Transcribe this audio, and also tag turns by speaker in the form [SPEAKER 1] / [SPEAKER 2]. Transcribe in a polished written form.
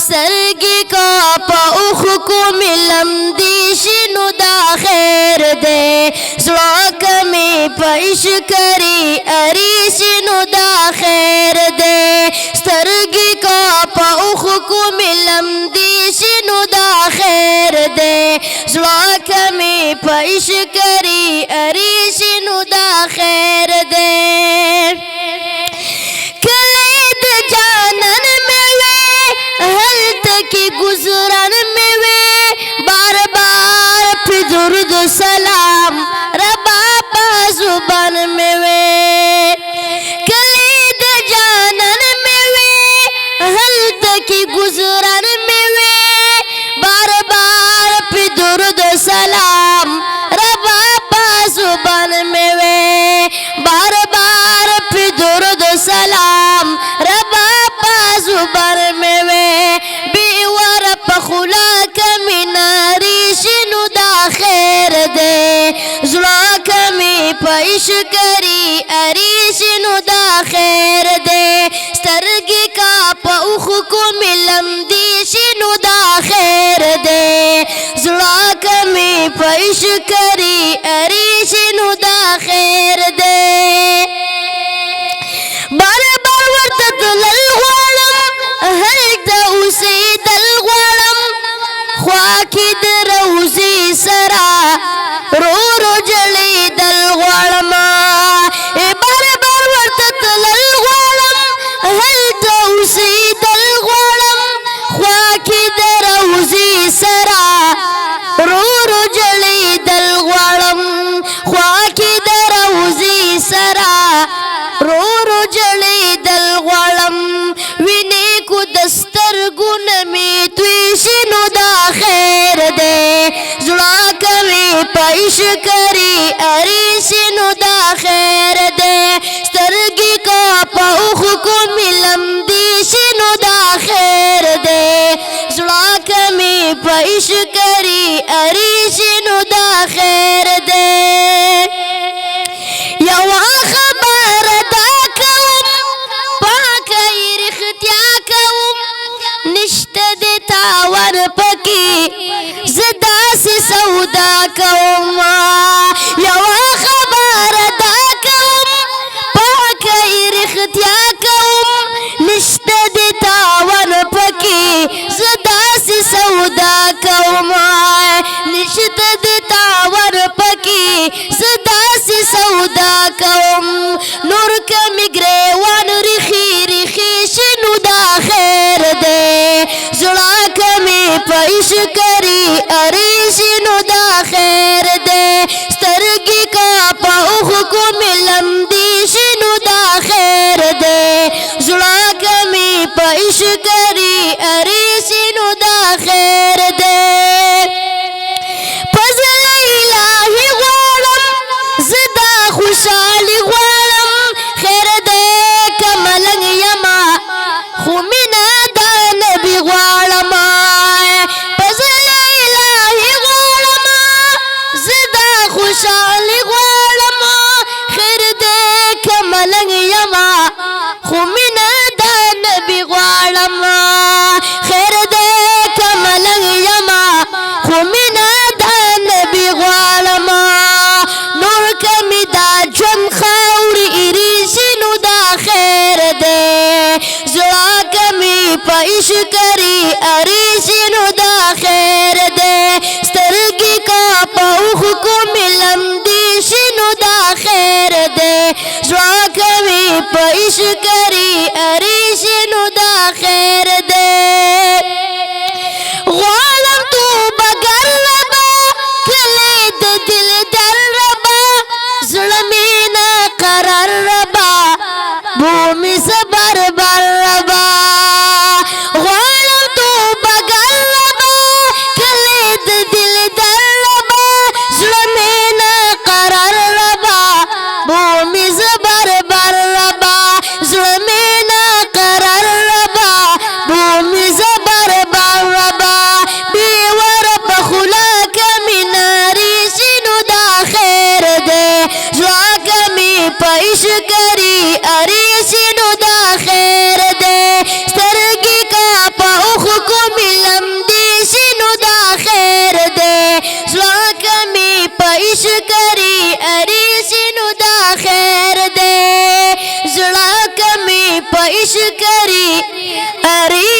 [SPEAKER 1] سرگی کا پا اخ کو ملم دیشنو دا خیر دے زڑا کمی پیش کری اریشنو دا خیر دے سرگی کا پا اخ کو ملم دیشنو دا خیر دے زڑا کمی پیش کری اریشنو دا خیر دے کلید جانن میں وے حل تکی گزرن میں وے بار بار پی درد سلام ربا پا زبان میں وے کلید جانن میں وے حل تکی گزرن میں وے بار بار پی درد سلام ربا پا زبان میں وے بار بار پی درد سلام ربا پا زبان میں وے بیوار پخلا کمی ناریشنو دا خیر دے زڑا کمی پیش کری اریشنو دا خیر دے سترگی کا پا اخ کو ملم دیشنو دا خیر دے زڑا کمی پیش کری اریشنو دا خیر دے بار بار ورتت للغوالم هلک دا اوسی دلغوالم خواکی در روزی سرا رو رو جلی دلغوالم بار بار ورتت للغوالم هلک دا اوسی دلغوالم خواکی در روزی سرا رو رو جلی دلغوالم خواکی در روزی سرا رو رو جلی دلغوالم وینی کو دستر گنمی تویشنو دا خیر دے زڑا کمی پیش کری اریشنو دا خیر دے سترگی کا پا اخ کو ملم دیشنو دا خیر دے زڑا کمی پیش کری اریشنو دا خیر دے یوا خبر دا کوم پاکی رختیا کوم نشت دی تاور پکی زدا سی سودا کوم یوا خبر دا کوم پاکی رختیا کوم نشت دی تاور پکی زدا سی سودا کوم نشت دی تاور پکی زدا سی سودا کوم نور کمی گریوان رخی رخی شنو دا خیر دے زڑا کمی پیش کری اریشنو دا خیر دے سترگی کا پا اخ کو ملم دیشنو دا خیر دے زڑا کمی پیش کری اریشنو دا خیر دے فضل الہی غوالم زدا خوشالی غوالم خیر دے کملنگ یما خومینا دا نبی غوالم فضل الہی غوالم زدا خوشالی غوالم خیر دے کملنگ یما خومینا دا نبی غوالم خیر دے کملنگ یما خومینا دا نبی غوالم نور کمی دا جن خاوری اریشنو دا خیر دے زڑا کمی پیش کری اریشنو دا خیر دے سترگی کا پا اخ کو ملم دیشنو دا خیر دے زڑا کمی پیش کری اریشنو دا خیر دے غوالم تو بگر ربا کلید دل در ربا ظلمین قرار ربا بومی زبر بر ربا غوالم تو بگر ربا پیش کری اریسینو دا خیر دے زړه کمی پیش کری اری